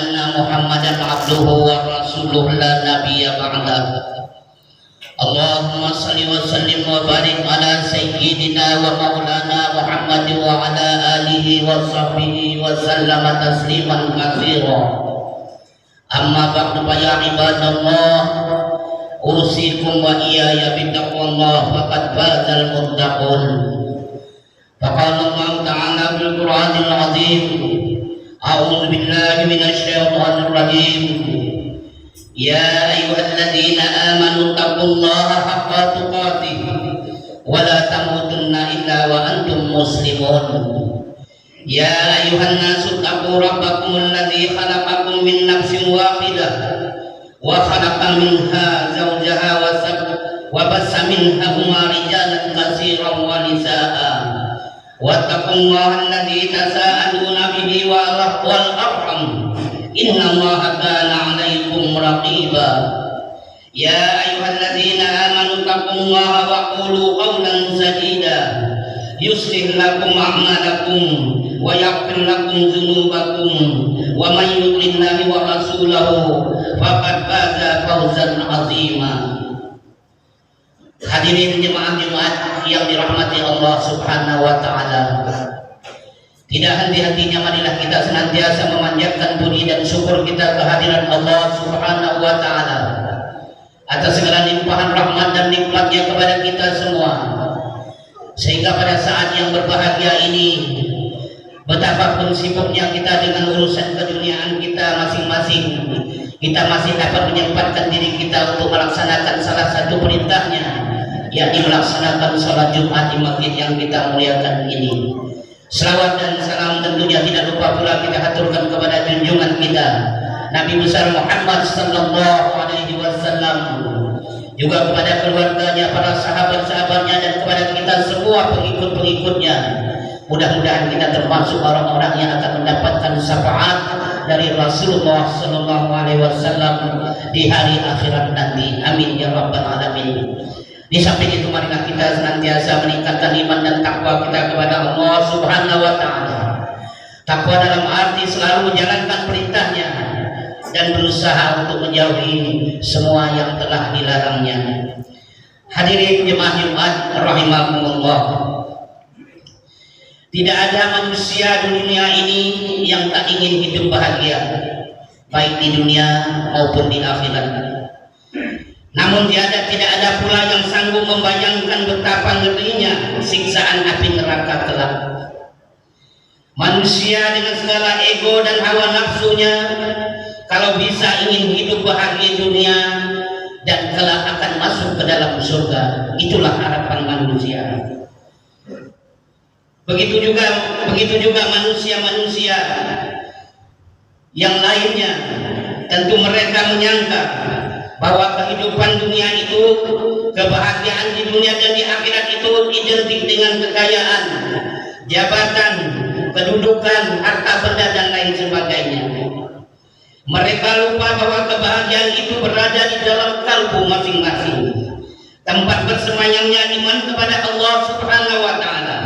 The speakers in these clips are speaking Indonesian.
anna Muhammadan abduhu wa rasuluhu la nabiyya ba'dah. Allahumma salli wa sallim wa barik ala sayyidina wa maulana Muhammad wa ala alihi wa sahbihi wa sallama tasliman katsira. Amma ba'du fa ya ibadallah, usikum wa iyaya bittaqwallah faqad fazal muttaqun. Faqala Allah ta'ala bil Qur'anil 'azim, a'udzu billahi minasy syaithanir rajim. Ya ayyuhalladzina amanu taqullaha haqqa tuqatih wa la tamutunna illa wa antum muslimun. Ya ayyuhan nasu taqu rabbakumul ladzi khalaqakum min nafsin wahidah wa khalaqa minha zawjaha wa bassa minhuma rijalan katsiran wa nisaa'a. Wattaqullaha alladzi tasaaluna bihi wal arham. Innallaha kana 'alaikum raqiba. Ya ayyuhalladzina amanu taqullaha wa qulu qawlan sadida yuslih lakum a'malakum wa yaghfir lakum dzunubakum wa may yuti'illaha wa rasulahu faqad faza fawzan 'azima. Hadirin jemaah Jumat yang dirahmati Allah Subhanahu wa taala. Tidak henti-hentinya marilah kita senantiasa memanjatkan puji dan syukur kita kehadiran Allah Subhanahu wa taala atas segala limpahan rahmat dan nikmatnya kepada kita semua. Sehingga pada saat yang berbahagia ini, betapapun sibuknya kita dengan urusan keduniaan kita masing-masing, kita masih dapat menyempatkan diri kita untuk melaksanakan salah satu perintahnya, yakni melaksanakan sholat Jumat di masjid yang kita muliakan ini. Selawat dan salam tentunya tidak lupa pula kita haturkan kepada junjungan kita Nabi besar Muhammad sallallahu alaihi wasallam, juga kepada keluarganya, para sahabat-sahabatnya, dan kepada kita semua pengikut-pengikutnya. Mudah-mudahan kita termasuk orang-orang yang akan mendapatkan syafaat dari Rasulullah sallallahu alaihi wasallam di hari akhirat nanti. Amin ya rabbal alamin. Di samping itu marilah kita senantiasa meningkatkan iman dan takwa kita kepada Allah Subhanahu wa taala. Takwa dalam arti selalu menjalankan perintahnya dan berusaha untuk menjauhi semua yang telah dilarangnya. Hadirin jemaah Jumat rahimakumullah. Tidak ada manusia di dunia ini yang tak ingin hidup bahagia, baik di dunia maupun di akhirat. Namun tidak ada pula yang sanggup membayangkan betapa ngerinya siksaan api neraka kelak. Manusia dengan segala ego dan hawa nafsunya, kalau bisa ingin hidup bahagia dunia dan kelak akan masuk ke dalam surga. Itulah harapan manusia. Begitu juga manusia-manusia yang lainnya. Tentu mereka menyangka bahwa kehidupan dunia itu, kebahagiaan di dunia dan di akhirat itu identik dengan kekayaan, jabatan, kedudukan, harta benda dan lain sebagainya. Mereka lupa bahwa kebahagiaan itu berada di dalam kalbu masing-masing, tempat bersemayamnya iman kepada Allah Subhanahu wa taala.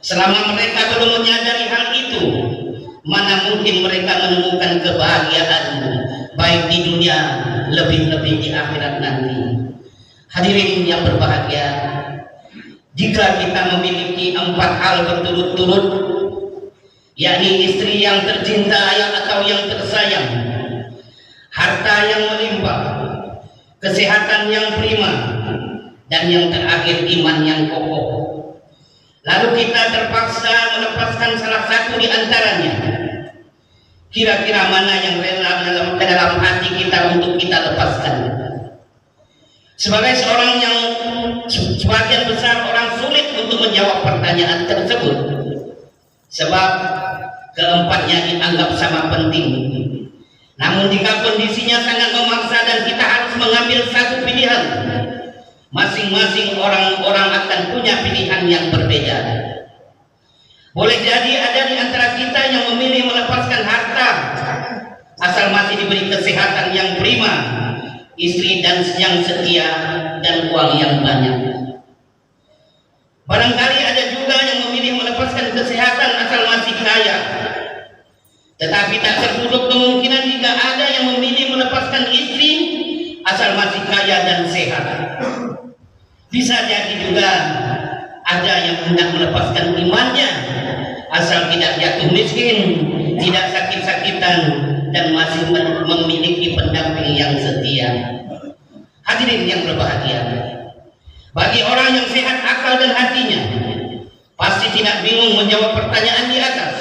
Selama mereka belum menyadari hal itu, mana mungkin mereka menemukan kebahagiaan baik di dunia, lebih-lebih di akhirat nanti. Hadirin yang berbahagia, jika kita memiliki 4 hal berturut-turut, yakni istri yang tercinta atau yang tersayang, harta yang melimpah, kesehatan yang prima, dan yang terakhir iman yang kokoh, lalu kita terpaksa melepaskan salah satu di antaranya, kira-kira mana yang rela dalam hati kita untuk kita lepaskan? Sebagai seorang yang sebagian besar orang sulit untuk menjawab pertanyaan tersebut, sebab keempatnya dianggap sama penting. Namun jika kondisinya sangat memaksa dan kita harus mengambil satu pilihan, masing-masing orang-orang akan punya pilihan yang berbeda. Boleh jadi ada di antara kita yang memilih melepaskan harta asal masih diberi kesehatan yang prima, istri dan yang setia, dan uang yang banyak. Barangkali ada juga yang memilih melepaskan kesehatan asal masih kaya, tetapi tak tertutup kemungkinan kita masih kaya dan sehat. Bisa jadi juga ada yang hendak melepaskan imannya, asal tidak jatuh miskin, tidak sakit-sakitan, dan masih memiliki pendamping yang setia. Hadirin yang berbahagia, bagi orang yang sehat akal dan hatinya, pasti tidak bingung menjawab pertanyaan di atas.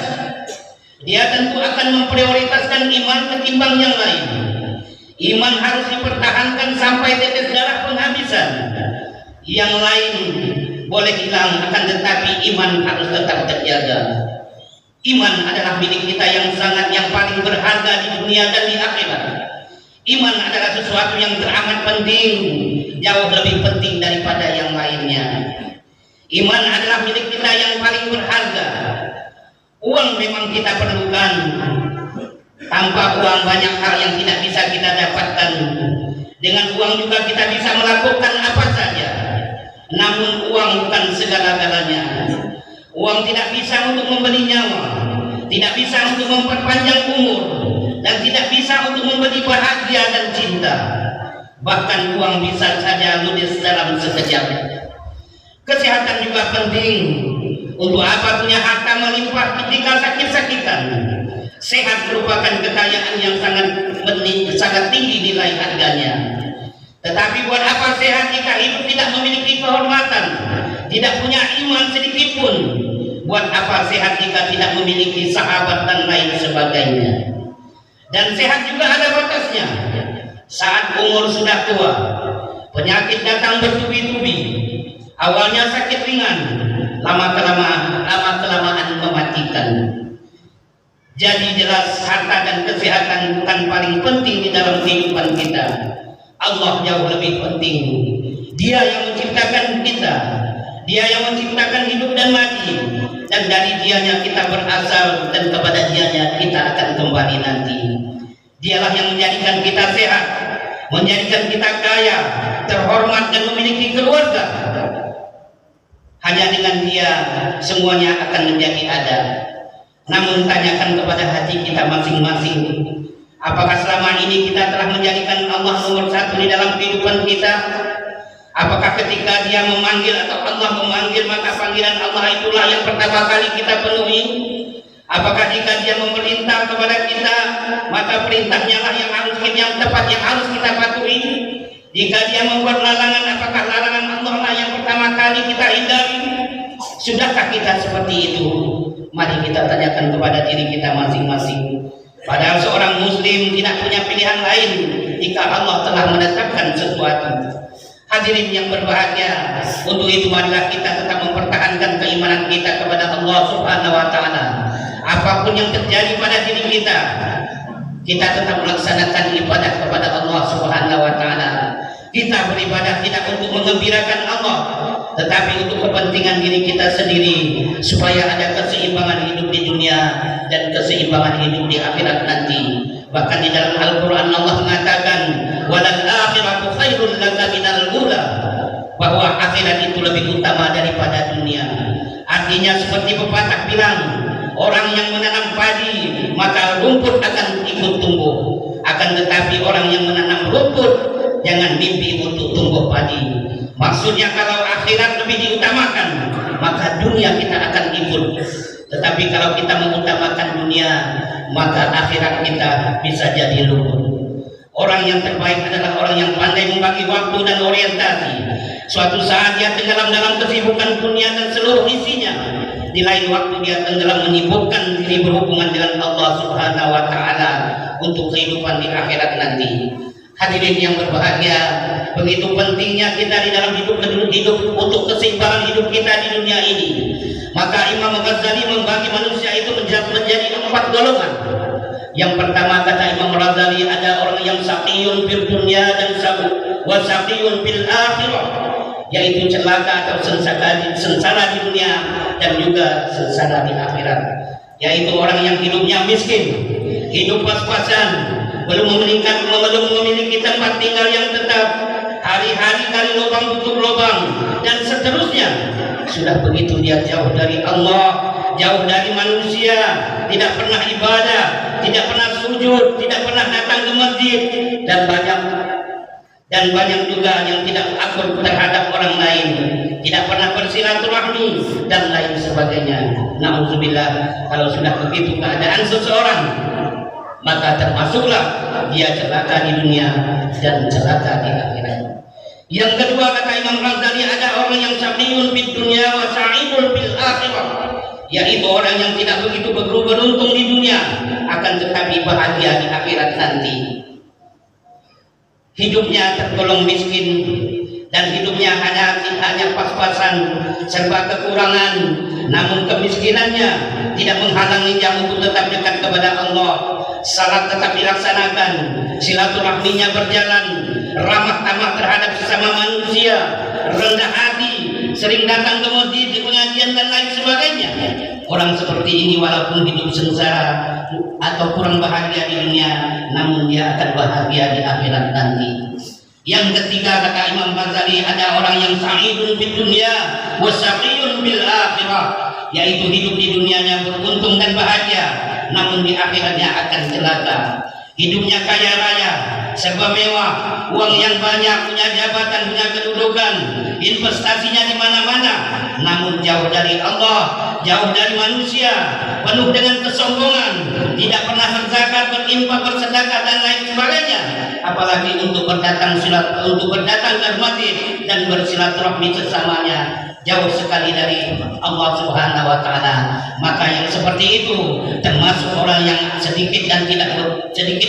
Dia tentu akan memprioritaskan iman ketimbang yang lain. Iman harus dipertahankan sampai tetes darah penghabisan. Yang lain boleh hilang, akan tetapi iman harus tetap terjaga. Iman adalah milik kita yang paling berharga di dunia dan di akhirat. Iman adalah sesuatu yang teramat penting, jauh lebih penting daripada yang lainnya. Iman adalah milik kita yang paling berharga. Uang memang kita perlukan. Tanpa uang banyak hal yang tidak bisa kita dapatkan. Dengan uang juga kita bisa melakukan apa saja. Namun uang bukan segala-galanya. Uang tidak bisa untuk membeli nyawa, tidak bisa untuk memperpanjang umur, dan tidak bisa untuk membeli bahagia dan cinta. Bahkan uang bisa saja ludes dalam sekejap. Kesehatan juga penting. Untuk apa punya harta melimpah ketika sakit-sakitan? Sehat merupakan kekayaan yang sangat tinggi nilai harganya. Tetapi buat apa sehat jika hidup tidak memiliki kehormatan, tidak punya iman sedikit pun? Buat apa sehat jika tidak memiliki sahabat dan lain sebagainya? Dan sehat juga ada batasnya. Saat umur sudah tua, penyakit datang bertubi-tubi. Awalnya sakit ringan, lama-kelamaan mematikan. Jadi jelas harta dan kesehatan bukan paling penting di dalam kehidupan kita. Allah jauh lebih penting. Dia yang menciptakan kita, Dia yang menciptakan hidup dan mati, dan dari Dianya kita berasal, dan kepada Dianya kita akan kembali nanti. Dialah yang menjadikan kita sehat, menjadikan kita kaya, terhormat, dan memiliki keluarga. Hanya dengan Dia semuanya akan menjadi ada. Namun tanyakan kepada hati kita masing-masing, apakah selama ini kita telah menjadikan Allah nomor satu di dalam kehidupan kita? Apakah ketika Dia memanggil atau Allah memanggil, maka panggilan Allah itulah yang pertama kali kita penuhi? Apakah jika Dia memerintah kepada kita, maka perintahnya lah yang tepat yang harus kita patuhi? Jika Dia membuat larangan, apakah larangan Allah lah yang pertama kali kita hindari? Sudahkah kita seperti itu? Mari kita tanyakan kepada diri kita masing-masing. Padahal seorang muslim tidak punya pilihan lain jika Allah telah menetapkan sesuatu. Hadirin yang berbahagia, untuk itu marilah kita tetap mempertahankan keimanan kita kepada Allah Subhanahu wa taala. Apapun yang terjadi pada diri kita, kita tetap melaksanakan ibadah kepada Allah Subhanahu wa taala. Kita beribadah tidak untuk menggembirakan Allah, tetapi untuk kepentingan diri kita sendiri, supaya ada keseimbangan hidup di dunia dan keseimbangan hidup di akhirat nanti. Bahkan di dalam Al-Quran Allah mengatakan, walal akhiratu khairul laka minal ula, bahwa akhirat itu lebih utama daripada dunia. Artinya seperti pepatah bilang, orang yang menanam padi maka rumput akan ikut tumbuh. Akan tetapi orang yang menanam rumput jangan mimpi untuk tumbuh padi. Maksudnya kalau akhirat lebih diutamakan, maka dunia kita akan ikut. Tetapi kalau kita mengutamakan dunia, maka akhirat kita bisa jadi luput. Orang yang terbaik adalah orang yang pandai membagi waktu dan orientasi. Suatu saat dia tenggelam dalam kesibukan dunia dan seluruh isinya. Di lain waktu dia tenggelam menyibukkan diri berhubungan dengan Allah Subhanahu wa taala untuk kehidupan di akhirat nanti. Hadirin yang berbahagia, begitu pentingnya kita di dalam hidup untuk keseimbangan hidup kita di dunia ini. Maka Imam Ghazali membagi manusia itu menjadi 4 golongan. Yang pertama kata Imam Ghazali, ada orang yang saqiyun fil dunya dan saqiyun fil akhirah, yaitu celaka atau sengsara di dunia dan juga sengsara di akhirat. Yaitu orang yang hidupnya miskin, hidup pas-pasan, belum memiliki tempat tinggal yang tetap, hari-hari kali lubang tutup lubang, dan seterusnya. Sudah begitu dia jauh dari Allah, jauh dari manusia, tidak pernah ibadah, tidak pernah sujud, tidak pernah datang ke masjid, dan banyak juga yang tidak akur terhadap orang lain, tidak pernah bersilaturahmi dan lain sebagainya. Na'udzubillah, kalau sudah begitu keadaan seseorang, maka termasuklah dia celaka di dunia dan celaka di akhirat. Yang kedua, kata Imam Ghazali, ada orang yang syaqiyun fid dunya wa sa'idun fil akhirah, yaitu orang yang tidak begitu beruntung di dunia, akan tetapi bahagia di akhirat nanti. Hidupnya tergolong miskin dan hidupnya hanya pas-pasan serba kekurangan, namun kemiskinannya tidak menghalangi dia untuk tetap dekat kepada Allah. Salat tetap dilaksanakan, silaturahminya berjalan, ramah tamah terhadap sesama manusia, rendah hati, sering datang ke masjid, di pengajian dan lain sebagainya. Orang seperti ini walaupun hidup sengsara atau kurang bahagia di dunia, namun dia akan bahagia di akhirat nanti. Yang ketiga, kata Imam Ghazali, ada orang yang sa'idun fid dunya wa sa'iyun bil akhirah, yaitu hidup di dunianya beruntung dan bahagia, namun di akhiratnya akan celaka. Hidupnya kaya raya, serba mewah, uang yang banyak, punya jabatan, punya kedudukan, investasinya di mana-mana, namun jauh dari Allah, jauh dari manusia, penuh dengan kesombongan, tidak pernah berzakat, berinfak, bersedekah dan lain sebagainya, apalagi untuk berdatang ke masjid dan bersilaturahmi sesamanya, jauh sekali dari Allah Subhanahu wa taala. Maka yang seperti itu termasuk orang yang sedikit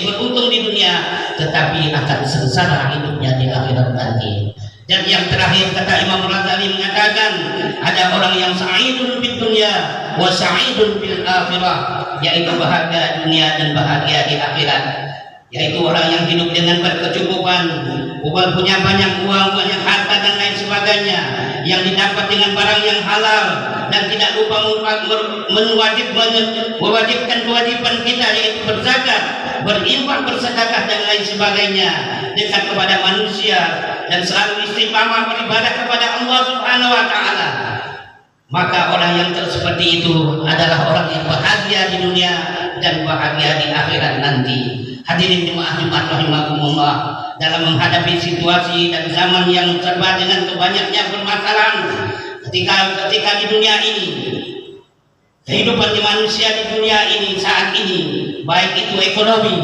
beruntung di dunia, tetapi akan sengsara hidupnya di akhirat nanti. Dan yang terakhir, kata Imam Ghazali mengatakan, ada orang yang sa'idun fid dunya wa sa'idun fil akhirah, yaitu bahagia dunia dan bahagia di akhirat, yaitu orang yang hidup dengan berkecukupan, punya banyak uang, banyak harta dan lain sebagainya, yang didapat dengan barang yang halal, dan tidak lupa mewajibkan kewajiban kita, yaitu berzakat, berinfak, bersedekah dan lain sebagainya, dekat kepada manusia dan selalu istiqamah beribadah kepada Allah Subhanahu wa taala. Maka orang yang seperti itu adalah orang yang bahagia di dunia dan bahagia di akhirat nanti. Hadirin jemaah Jumat rahimakumullah, dalam menghadapi situasi dan zaman yang serba dengan banyaknya permasalahan ketika di dunia ini, kehidupan manusia di dunia ini saat ini, baik itu ekonomi,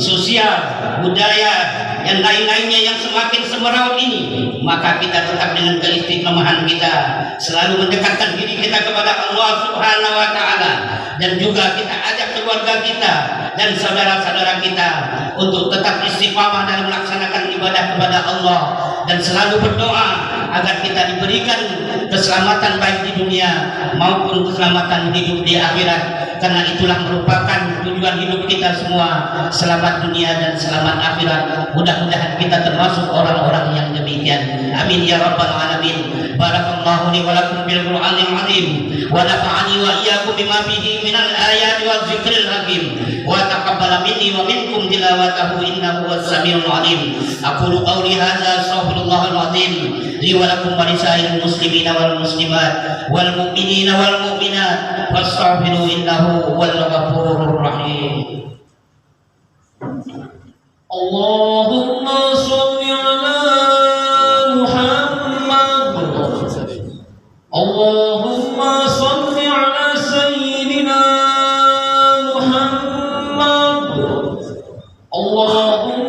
sosial, budaya, dan lain-lainnya yang semakin semeraut ini, maka kita tetap dengan keistiqomahan kita selalu mendekatkan diri kita kepada Allah Subhanahu wa taala, dan juga kita ajak keluarga kita dan saudara-saudara kita untuk tetap istiqamah dalam melaksanakan ibadah kepada Allah, dan selalu berdoa agar kita diberikan keselamatan baik di dunia maupun keselamatan hidup di akhirat, karena itulah merupakan tujuan hidup kita semua, selamat dunia dan selamat akhirat. Mudah-mudahan kita termasuk orang-orang yang demikian. Amin ya rabbal alamin. Barakallahu li wa lakum bil Qur'anil azim wa nafa'ani wa iyyakum bima fihi minal ayati waz zikril hakim wa taqabbala minni wa minkum tilawatahu innahu was-sami'ul alim. Aqulu qawli hadza astaghfirullahal azim li wa lakum wa lisairil muslimina wal muslimat wal mu'minina wal mu'minat fastaghfiru innahu huwal ghafurur rahim. Allahumma shalli ala Muhammad. Allahumma shalli ala sayyidina Muhammad. Allahumma